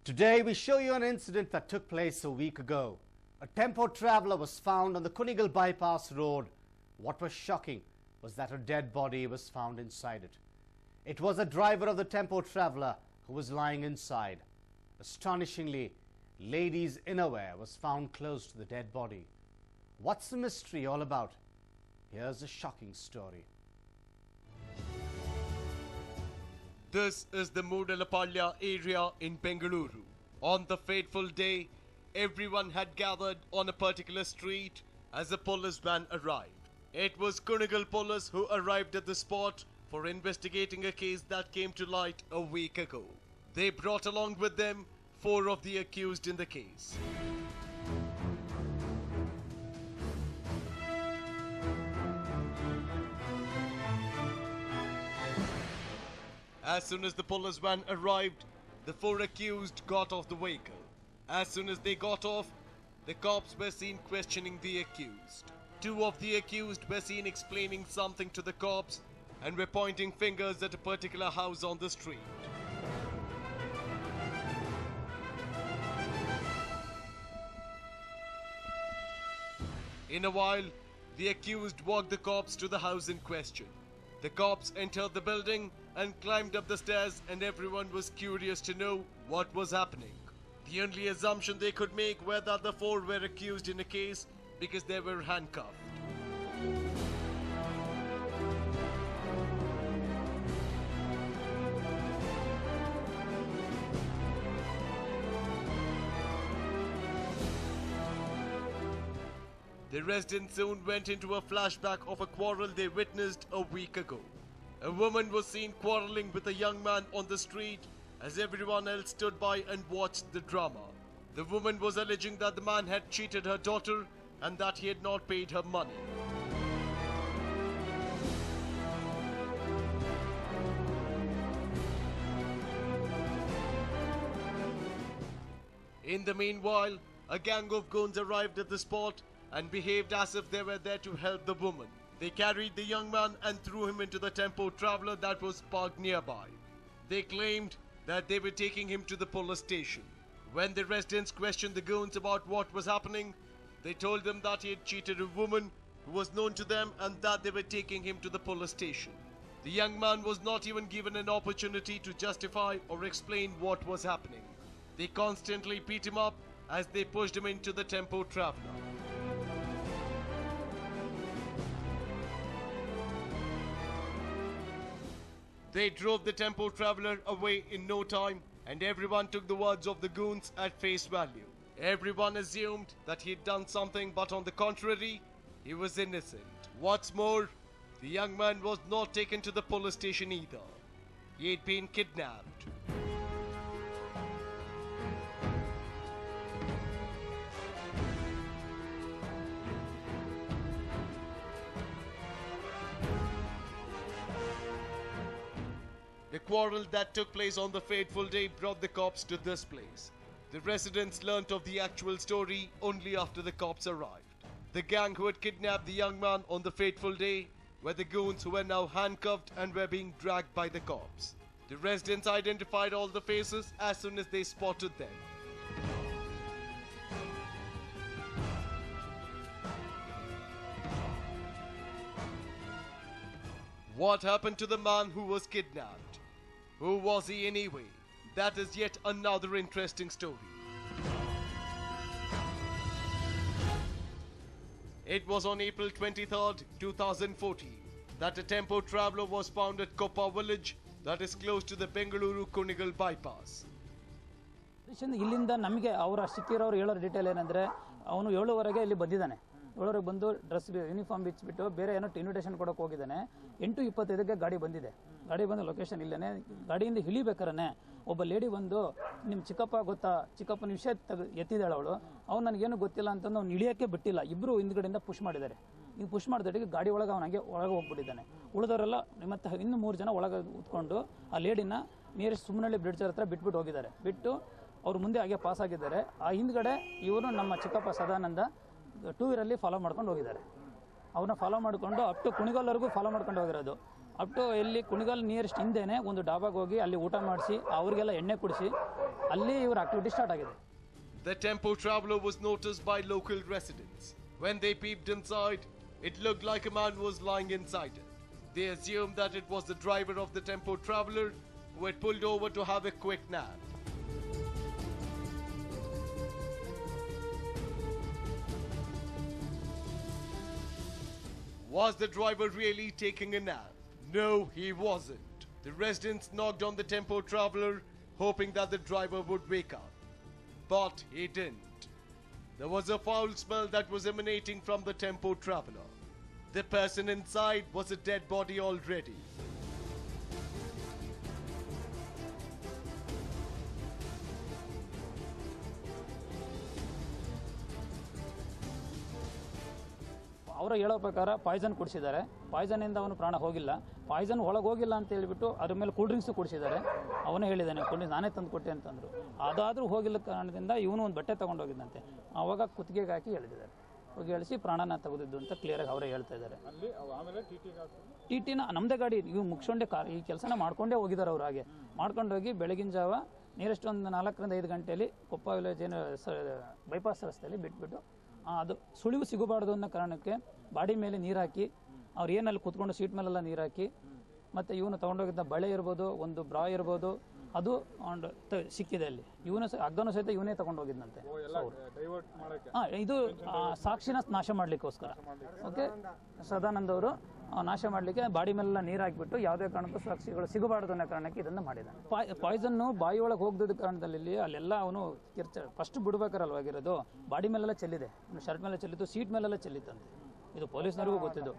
Today we show you an incident that took place a week ago. A tempo traveller was found on the Kunigal Bypass Road. What was shocking was that a dead body was found inside it. It was a driver of the tempo traveller who was lying inside. Astonishingly, ladies' innerwear was found close to the dead body. What's the mystery all about? Here's a shocking story. This is the Moodalapalya area in Bengaluru. On the fateful day, everyone had gathered on a particular street as a police van arrived. It was Kunigal police who arrived at the spot for investigating a case that came to light a week ago. They brought along with them 4 of the accused in the case. As soon as the police van arrived, the 4 accused got off the vehicle. As soon as they got off, the cops were seen questioning the accused. 2 of the accused were seen explaining something to the cops and were pointing fingers at a particular house on the street. In a while, the accused walked the cops to the house in question. The cops entered the building and climbed up the stairs, and everyone was curious to know what was happening. The only assumption they could make were that the 4 were accused in a case because they were handcuffed. The residents soon went into a flashback of a quarrel they witnessed a week ago. A woman was seen quarreling with a young man on the street as everyone else stood by and watched the drama. The woman was alleging that the man had cheated her daughter and that he had not paid her money. In the meanwhile, a gang of goons arrived at the spot and behaved as if they were there to help the woman. They carried the young man and threw him into the tempo traveller that was parked nearby. They claimed that they were taking him to the police station. When the residents questioned the goons about what was happening, they told them that he had cheated a woman who was known to them and that they were taking him to the police station. The young man was not even given an opportunity to justify or explain what was happening. They constantly beat him up as they pushed him into the tempo traveller. They drove the tempo traveller away in no time, and everyone took the words of the goons at face value. Everyone assumed that he had done something, but on the contrary, he was innocent. What's more, the young man was not taken to the police station either. He had been kidnapped. The quarrel that took place on the fateful day brought the cops to this place. The residents learnt of the actual story only after the cops arrived. The gang who had kidnapped the young man on the fateful day were the goons who were now handcuffed and were being dragged by the cops. The residents identified all the faces as soon as they spotted them. What happened to the man who was kidnapped? Who was he anyway? That is yet another interesting story. It was on April 23rd, 2014 that a tempo traveller was found at Koppa village that is close to the Bengaluru Kunigal bypass. ಇಲ್ಲಿಂದ ನಮಗೆ ಅವರ ಸಿಕ್ಕಿರೋರು ಹೇಳೋ detail ಏನಂದ್ರೆ ಅವನು 7:30ಗೆ ಇಲ್ಲಿ ಬಂದಿದ್ದಾನೆ. 7:30ಗೆ ಬಂದು dress uniform ಬಿಚ್ಚಿಬಿಟ್ಟು ಬೇರೆ ಏನೋ ಇನ್ವಿಟೇಷನ್ ಕೊಡೋಕೆ ಹೋಗಿದ್ದಾನೆ. 8:25ಕ್ಕೆ ಗಾಡಿ ಬಂದಿದೆ. ಗಾಡಿ ಬಂದು ಲೊಕೇಶನ್ ಇಲ್ಲೇನೆ. ಗಾಡಿಯಿಂದ ಇಳಿಬೇಕಾರೆ ಒಬ್ಬ ಲೇಡಿ ಬಂದು ನಿಮ್ಮ ಚಿಕ್ಕಪ್ಪ ಗೊತ್ತಾ, ಚಿಕ್ಕಪ್ಪನ ವಿಷಯ ಎತ್ತಿದಾಳೆ ಅವಳು. ಅವ್ನು ನನಗೇನು ಗೊತ್ತಿಲ್ಲ ಅಂತಂದು ಅವ್ನು ಇಳಿಯೋಕ್ಕೆ ಬಿಟ್ಟಿಲ್ಲ. ಇಬ್ಬರು ಹಿಂದ್ಗಡೆಯಿಂದ ಪುಷ್ ಮಾಡಿದ್ದಾರೆ. ಈಗ ಪುಷ್ ಮಾಡಿದಟ್ಟಿಗೆ ಗಾಡಿ ಒಳಗೆ ಅವನಿಗೆ ಒಳಗೆ ಹೋಗ್ಬಿಟ್ಟಿದ್ದಾನೆ. ಉಳಿದವರೆಲ್ಲ ಮತ್ತೆ ಇನ್ನು 3 ಜನ ಒಳಗೆ ಉತ್ಕೊಂಡು ಆ ಲೇಡಿನ ನಿಯರೆಸ್ಟ್ ಸುಮ್ಮನಹಳ್ಳಿ ಬ್ರಿಡ್ಜ್ ಹತ್ರ ಬಿಟ್ಬಿಟ್ಟು ಹೋಗಿದ್ದಾರೆ. ಬಿಟ್ಟು ಅವ್ರು ಮುಂದೆ ಹಾಗೆ ಪಾಸ್ ಆಗಿದ್ದಾರೆ. ಆ ಹಿಂದ್ಗಡೆ ಇವರು ನಮ್ಮ ಚಿಕ್ಕಪ್ಪ ಸದಾನಂದ 2 ವೀಲರಲ್ಲಿ ಫಾಲೋ ಮಾಡ್ಕೊಂಡು ಹೋಗಿದ್ದಾರೆ. ಅವ್ರನ್ನ ಫಾಲೋ ಮಾಡಿಕೊಂಡು ಅಪ್ ಟು ಕುಣಿಗಲ್ವರೆಗೂ ಫಾಲೋ ಮಾಡ್ಕೊಂಡು ಹೋಗಿರೋದು. ಅಪ್ ಟು ಎಲ್ಲಿ ಕುಣಿಗಲ್ ನಿಯರೆಸ್ಟ್ ಹಿಂದೆನೇ ಒಂದು ಡಾಬಾಗೆ ಹೋಗಿ ಅಲ್ಲಿ ಊಟ ಮಾಡಿಸಿ ಅವ್ರಿಗೆಲ್ಲ ಎಣ್ಣೆ ಕುಡಿಸಿ ಅಲ್ಲಿ ಇವ್ರ ಆಕ್ಟಿವಿಟಿ ಸ್ಟಾರ್ಟ್ ಆಗಿದೆ. The tempo traveler was noticed by local residents. When they peeped inside, it looked like a man was lying inside it. They assumed that it was the driver of the tempo traveler who had pulled over to have a quick nap. Was the driver really taking a nap? No, he wasn't. The residents knocked on the tempo traveler, hoping that the driver would wake up. But he didn't. There was a foul smell that was emanating from the tempo traveler. The person inside was a dead body already. ಅವರ ಹೇಳೋ ಪ್ರಕಾರ Poisson ಕುಡಿಸಿದ್ದಾರೆ. ಪಾಯ್ಸನಿಂದ ಅವನು ಪ್ರಾಣ ಹೋಗಿಲ್ಲ. Poisson ಒಳಗೆ ಹೋಗಿಲ್ಲ ಅಂತ ಹೇಳಿಬಿಟ್ಟು ಅದ್ರ ಮೇಲೆ ಕೂಲ್ ಡ್ರಿಂಕ್ಸು ಕುಡಿಸಿದ್ದಾರೆ. ಅವನೇ ಹೇಳಿದ್ದಾನೆ ಕೂಲ್ ಡ್ರಿಂಕ್ಸ್ ನಾನೇ ತಂದು ಕೊಟ್ಟೆ ಅಂತಂದರು. ಅದಾದರೂ ಹೋಗಿಲ್ಲ ಕಾರಣದಿಂದ ಇವನು ಒಂದು ಬಟ್ಟೆ ತೊಗೊಂಡು ಹೋಗಿದ್ದಂತೆ. ಆವಾಗ ಕುತ್ತಿಗೆಗೆ ಹಾಕಿ ಎಳೆದಿದ್ದಾರೆ. ಹೋಗಿ ಎಳಿಸಿ ಪ್ರಾಣನ ತೆಗೆದಿದ್ದು ಅಂತ ಕ್ಲಿಯರಾಗಿ ಅವರೇ ಹೇಳ್ತಾ ಇದ್ದಾರೆ. ಟಿ ಟಿನ ನಮ್ಮದೇ ಗಾಡಿ ಇವು ಮುಗಿಸ್ಕೊಂಡೆ ಈ ಕೆಲಸನ ಮಾಡ್ಕೊಂಡೇ ಹೋಗಿದ್ದಾರೆ ಅವ್ರು. ಹಾಗೆ ಮಾಡ್ಕೊಂಡೋಗಿ ಬೆಳಗಿನ ಜಾವ ನಿಯರೆಸ್ಟ್ ಒಂದು 4 ರಿಂದ 5 ಗಂಟೆಯಲ್ಲಿ ಕೊಪ್ಪ ವಿಲೇಜ್ ಬೈಪಾಸ್ ರಸ್ತೆಯಲ್ಲಿ ಬಿಟ್ಬಿಟ್ಟು ಅದು ಸುಳಿವು ಸಿಗಬಾರ್ದು ಅನ್ನೋ ಕಾರಣಕ್ಕೆ ಬಾಡಿ ಮೇಲೆ ನೀರು ಹಾಕಿ ಅವ್ರು ಏನಲ್ಲಿ ಕೂತ್ಕೊಂಡು ಸೀಟ್ ಮೇಲೆಲ್ಲ ನೀರು ಹಾಕಿ ಮತ್ತು ಇವನು ತೊಗೊಂಡೋಗಿದ್ದ ಬಳೆ ಇರ್ಬೋದು, ಒಂದು ಬ್ರಾ ಇರ್ಬೋದು, ಅದು ಸಿಕ್ಕಿದೆ ಅಲ್ಲಿ. ಇವನು ಹಗ್ಗನೂ ಸಹಿತ ಇವನೇ ತೊಗೊಂಡೋಗಿದ್ದಂತೆ. ಇದು ಸಾಕ್ಷಿನ ನಾಶ ಮಾಡಲಿಕ್ಕೋಸ್ಕರ ಓಕೆ ಸದಾನಂದ್ ಅವರು ನಾಶ ಮಾಡಲಿಕ್ಕೆ ಬಾಡಿ ಮೇಲೆಲ್ಲ ನೀರು ಹಾಕಿಬಿಟ್ಟು ಯಾವುದೇ ಕಾರಣಕ್ಕೂ ಸಾಕ್ಷಿಗಳು ಸಿಗಬಾರ್ದು ಅನ್ನೋ ಕಾರಣಕ್ಕೆ ಇದನ್ನು ಮಾಡಿದ್ದಾನೆ. ಪಾಯ್ಸನ್ನು ಬಾಯಿ ಒಳಗೆ ಹೋಗದ ಕಾರಣದಲ್ಲಿ ಅಲ್ಲೆಲ್ಲ ಅವನು ಫಸ್ಟ್ ಬಿಡ್ಬೇಕಾರಲ್ವಾಗಿರೋದು ಬಾಡಿ ಮೇಲೆಲ್ಲ ಚೆಲ್ಲಿದೆ, ಶರ್ಟ್ ಮೇಲೆ ಚೆಲ್ಲಿದ್ದು, ಸೀಟ್ ಮೇಲೆಲ್ಲ ಚೆಲ್ಲಿತ್ತಂತೆ. ಇದು ಪೊಲೀಸ್ನವರಿಗೂ ಗೊತ್ತಿದ್ದು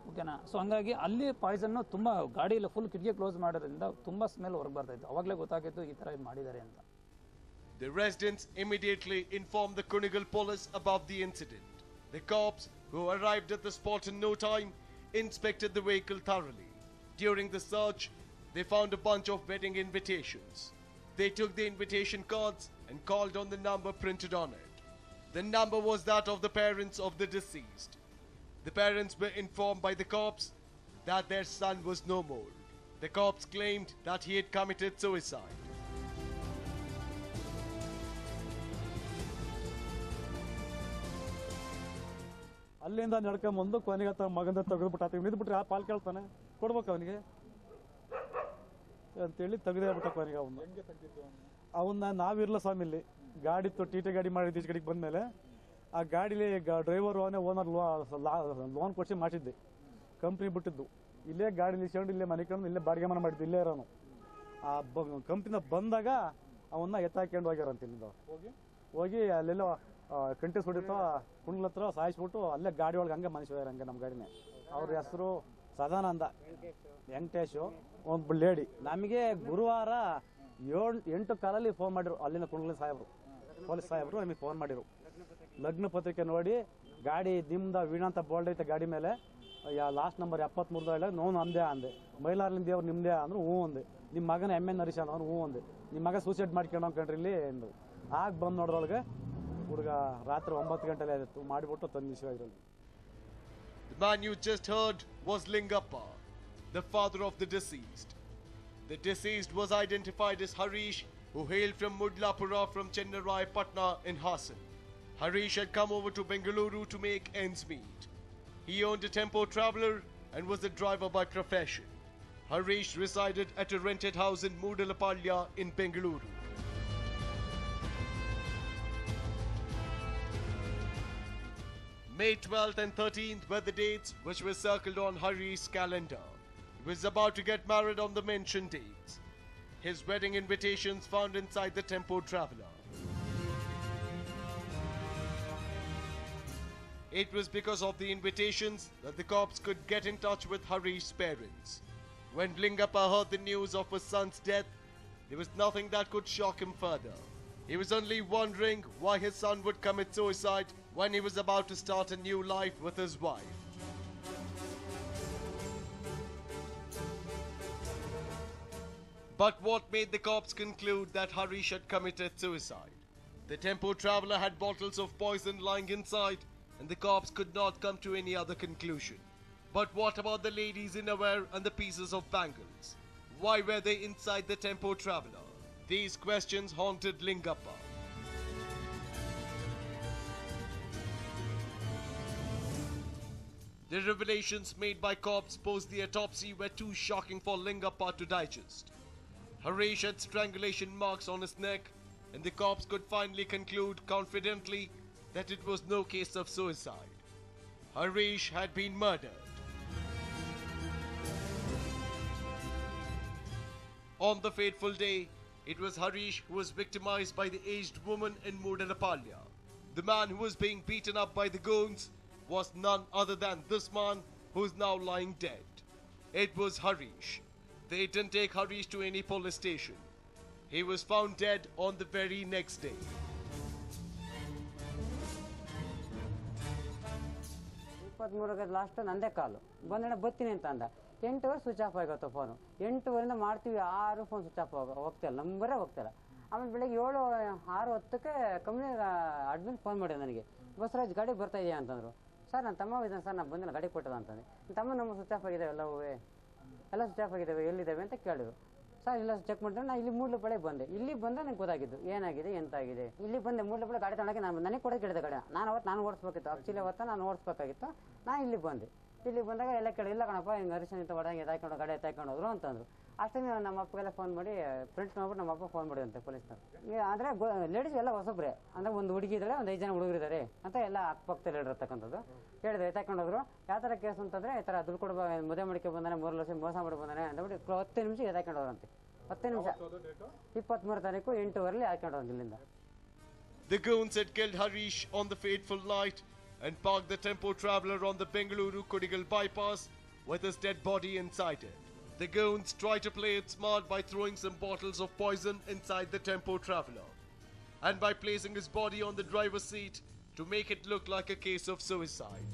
ಓಕೆನಾ. ಸೊ ಹಂಗಾಗಿ ಅಲ್ಲಿ ಪಾಯ್ಸನ್ನು ತುಂಬ ಗಾಡಿಯಲ್ಲಿ ಫುಲ್ ಕಿಟಕಿ ಕ್ಲೋಸ್ ಮಾಡೋದ್ರಿಂದ ತುಂಬ ಸ್ಮೆಲ್ ಹೊರಗೆ ಬರ್ತಾ ಇತ್ತು. ಅವಾಗಲೇ ಗೊತ್ತಾಗಿತ್ತು ಈ ಥರ ಇದು ಮಾಡಿದ್ದಾರೆ ಅಂತ. The residents immediately informed the Kunigal police about the incident. The cops, who arrived at the spot in no time, inspected the vehicle thoroughly. During the search, they found a bunch of wedding invitations. They took the invitation cards and called on the number printed on it. The number was that of the parents of the deceased. The parents were informed by the cops that their son was no more. The cops claimed that he had committed suicide. ಅಲ್ಲಿಂದ ನಡ್ಕೊಂಬಂದು ಕೊನೆಗೆ ಮಗಂದ ತೆಗೆದುಬಿಟ್ಟು ಆತ ನಿಂತ್ಬಿಟ್ರೆ ಆ ಪಾಲ್ ಕೇಳ್ತಾನೆ ಕೊಡ್ಬೇಕು ಅವನಿಗೆ ಅಂತೇಳಿ ತೆಗೆದೇ ಕೊನೆಗೆ ಅವನ್ನ ನಾವಿರ್ಲ ಸ್ವಾಮಿಲಿ ಗಾಡಿ ಟಿ ಟಿ ಗಾಡಿ ಮಾಡಿದ್ದು ಈಚೆ ಕಡೆಗೆ ಬಂದಮೇಲೆ ಆ ಗಾಡಿಲಿ ಡ್ರೈವರು ಅವನೇ ಓನರ್ ಲೋನ್ ಕೊಡಿಸಿ ಮಾಡಿದ್ದೆ. ಕಂಪ್ನಿ ಬಿಟ್ಟಿದ್ದು ಇಲ್ಲೇ ಗಾಡಿ ಇಸ್ಕೊಂಡು ಇಲ್ಲೇ ಮನೆ ಕಂಡು ಇಲ್ಲೇ ಬಾಡಿಗೆ ಮನೆ ಮಾಡಿದ್ದು ಇಲ್ಲೇ ಇರೋನು. ಆ ಕಂಪ್ನಿನ ಬಂದಾಗ ಅವನ್ನ ಎತ್ತಾಕೊಂಡು ಹೋಗ್ಯಾರಂತ ಇಲ್ಲಿಂದ ಹೋಗಿ ಅಲ್ಲೆಲ್ಲೋ ಕಂಟಿಸ್ ಹೊಡಿತೋ ಕುಂಡ್ಲ ಹತ್ರ ಸಾಯಿಸ್ಬಿಟ್ಟು ಅಲ್ಲೇ ಗಾಡಿ ಒಳಗೆ ಹಂಗೆ ಮನುಷ್ಯ ಹಂಗೆ ನಮ್ಮ ಗಾಡಿನೇ. ಅವ್ರ ಹೆಸರು ಸದಾನಂದ ವೆಂಕಟೇಶು, ಒಂದು ಲೇಡಿ. ನಮಗೆ ಗುರುವಾರ 8 ಕಾಲಲ್ಲಿ ಫೋನ್ ಮಾಡಿರು ಅಲ್ಲಿನ ಕುಂಡ್ಲ ಸಾಹೇಬರು, ಪೊಲೀಸ್ ಸಾಹೇಬರು ನಮಗೆ ಫೋನ್ ಮಾಡಿರು. ಲಗ್ನ ಪತ್ರಿಕೆ ನೋಡಿ ಗಾಡಿ ನಿಮ್ದ ವೀಣಾ ಅಂತ ಬೋಲ್ಡ್ ಐತೆ ಗಾಡಿ ಮೇಲೆ, ಲಾಸ್ಟ್ ನಂಬರ್ 73 ನೋವು ನಮ್ಮದೇ ಅಂದೆ. ಮೈಲಾರ್ಲಿಂದ ದೇವ್ರು ನಿಮ್ಮದೇ ಅಂದ್ರು ಹ್ಞೂ ಅಂದೆ. ನಿಮ್ಮ ಮಗನ ಎಮ್ಮೆ ನರಿಸ ಅಂದ್ರು ಹ್ಞೂ ಅಂದೆ. ನಿಮ್ಮ ಮಗ ಸೂಸೈಡ್ ಮಾಡ್ಕೊಂಡು ಅಂದ್ಕೊಂಡ್ರಿ ಇಲ್ಲಿ ಅಂದ್ರು. ಆಗ ಬಂದು ನೋಡ್ರೊಳಗೆ ಹುಡುಗ ರಾತ್ರಿ 9 ಗಂಟೆಲೆ ಆಯಿತು ಮಾಡಿಬಿಟ್ಟು ತಂದಿಸಿ ಇದರಲ್ಲಿ. The man you just heard was Lingappa, the father of the deceased. The deceased was identified as Harish, who hailed from Mudlapura from Chennai Patna in Hassan. Harish had come over to Bengaluru to make ends meet. He owned a tempo traveler and was a driver by profession. Harish resided at a rented house in Mudalapalya in Bengaluru. May 12th and 13th were the dates which were circled on Harish's calendar. He was about to get married on the mentioned dates. His wedding invitations found inside the tempo traveler. It was because of the invitations that the cops could get in touch with Harish's parents. When Lingappa heard the news of his son's death, there was nothing that could shock him further. He was only wondering why his son would commit suicide when he was about to start a new life with his wife. But what made the cops conclude that Harish had committed suicide? The tempo traveler had bottles of poison lying inside, and the cops could not come to any other conclusion. But what about the ladies' innerwear and the pieces of bangles? Why were they inside the Tempo Traveller? These questions haunted Lingappa. The revelations made by cops post the autopsy were too shocking for Lingappa to digest. Harish had strangulation marks on his neck, and the cops could finally conclude confidently that it was no case of suicide. Harish had been murdered. On the fateful day, it was Harish who was victimized by the aged woman in Mudanapalya. The man who was being beaten up by the goons was none other than this man who is now lying dead. It was Harish. They didn't take Harish to any police station. He was found dead on the very next day. Last ನಂದೇ ಕಾಲು ಬಂದಣ್ಣ ಬರ್ತೀನಿ ಅಂತ ಅಂದ 8 hour switch off ಆಗೋತ್ತು phone 8 ಅವರಿಂದ ಮಾಡ್ತೀವಿ 6 phone switch off ಹೋಗ್ತಿಲ್ಲ ನಂಬರೇ ಹೋಗ್ತಿಲ್ಲ ಆಮೇಲೆ ಬೆಳಗ್ಗೆ 6:10ಕ್ಕೆ ಕಂಪ್ನಿ ಅಡ್ಮಿನ್ ಫೋನ್ ಮಾಡಿದೆ ನನಗೆ ಬಸವರಾಜ್ ಗಾಡಿ ಬರ್ತಾ ಇದೆಯಾ ಅಂತಂದ್ರು ಸರ್ ನನ್ನ ತಮ್ಮ ಇದ್ದಾನೆ ಸರ್ ನಾನು ಬಂದಿಲ್ಲ ಗಾಡಿ ಕೊಟ್ಟದ ಅಂತಂದೆ ತಮ್ಮ ನಮ್ಮ ಸ್ವಿಚ್ ಆಫ್ ಆಗಿದ್ದಾವೆ ಎಲ್ಲ ಸ್ವಿಚ್ ಆಫ್ ಆಗಿದ್ದಾವೆ ಎಲ್ಲಿದ್ದಾವೆ ಅಂತ ಕೇಳಿದ್ರು ಸರ್ ಇಲ್ಲ ಚೆಕ್ ಮಾಡಿದ್ರೆ ನಾನು ಇಲ್ಲಿ ಮೂಡ್ಲಪಾಳೆ ಬಂದೆ ಇಲ್ಲಿ ಬಂದರೆ ನನಗೆ ಗೊತ್ತಾಗಿದ್ದು ಏನಾಗಿದೆ ಎಂತಾಗಿದೆ ಇಲ್ಲಿ ಬಂದೆ ಮೂಡ್ಲಪಾಳೆ ಗಾಡಿ ತಗೊಳಕ್ಕೆ ನನಗೆ ಕೊಡೋದು ಕೇಳಿದೆ ಗಾಡಿ ನಾನು ಓಡಿಸ್ಬೇಕಿತ್ತು ಆಕ್ಚುಲಿ ಅವತ್ತು ನಾನು ಓಡಿಸ್ಬೇಕಾಗಿತ್ತು ನಾನು ಇಲ್ಲಿ ಬಂದೆ ಇಲ್ಲಿ ಬಂದಾಗ ಎಲ್ಲ ಕೇಳಿ ಇಲ್ಲ ಕಣಪ್ಪ ಹಿಂಗೆ ಹರಿಶನ್ ಇಂತ ಹೊಡಂಗೆ ಎದಾಕೊಂಡು ಗಾಡಿ ಎತ್ತಾಕೊಂಡು ಹೋದ್ರು ಅಂತಂದ್ರು ಅಷ್ಟೇ ನಮ್ಮ ಅಪ್ಪಗೆಲ್ಲ ಫೋನ್ ಮಾಡಿ ಫ್ರೆಂಡ್ಸ್ ನೋಡ್ಬಿಟ್ಟು ನಮ್ಮ ಅಪ್ಪ ಫೋನ್ ಮಾಡಿದಂತೆ ಪೊಲೀಸ್ನವ್ರು ಅಂದರೆ ಲೇಡೀಸ್ ಎಲ್ಲ ಹೊಸಬ್ರೆ ಅಂದರೆ ಒಂದು ಹುಡುಗಿ ಇದ್ದಾಳೆ ಒಂದು 5 ಜನ ಹುಡುಗರಿದ್ದಾರೆ ಅಂತ ಎಲ್ಲ ಅಕ್ಕಪಕ್ಕದಲ್ಲಿ ಹೇಳಿರ್ತಕ್ಕಂಥದ್ದು ಹೇಳಿದ್ರೆ ಎತ್ತಾಕೊಂಡು ಹೋದ್ರು ಯಾವ ಥರ ಕೇಸ್ ಅಂತಂದರೆ ಈ ಥರ ದುಡ್ಡು ಕೊಡ್ಬೋ ಮದುವೆ ಮಾಡಿಕೆ ಬಂದಾನೆ 3 ಲಕ್ಷ ಮೋಸ ಮಾಡಿ ಬಂದಾನೆ ಅಂದ್ಬಿಟ್ಟು 10 ನಿಮಿಷ ಎತ್ತಾಕೊಂಡು ಹೋದ್ರಂತೆ 10 ನಿಮಿಷ 23 ತಾರೀಕು 8 ಹಾಕೊಂಡು ಹೋದ್ರು ಇಲ್ಲಿಂದ. The goons had killed Harish on the fateful night and parked the Tempo Traveller on the Bengaluru-Kudigal bypass with his dead body inside it. The goons tried to play it smart by throwing some bottles of poison inside the Tempo Traveller and by placing his body on the driver's seat to make it look like a case of suicide.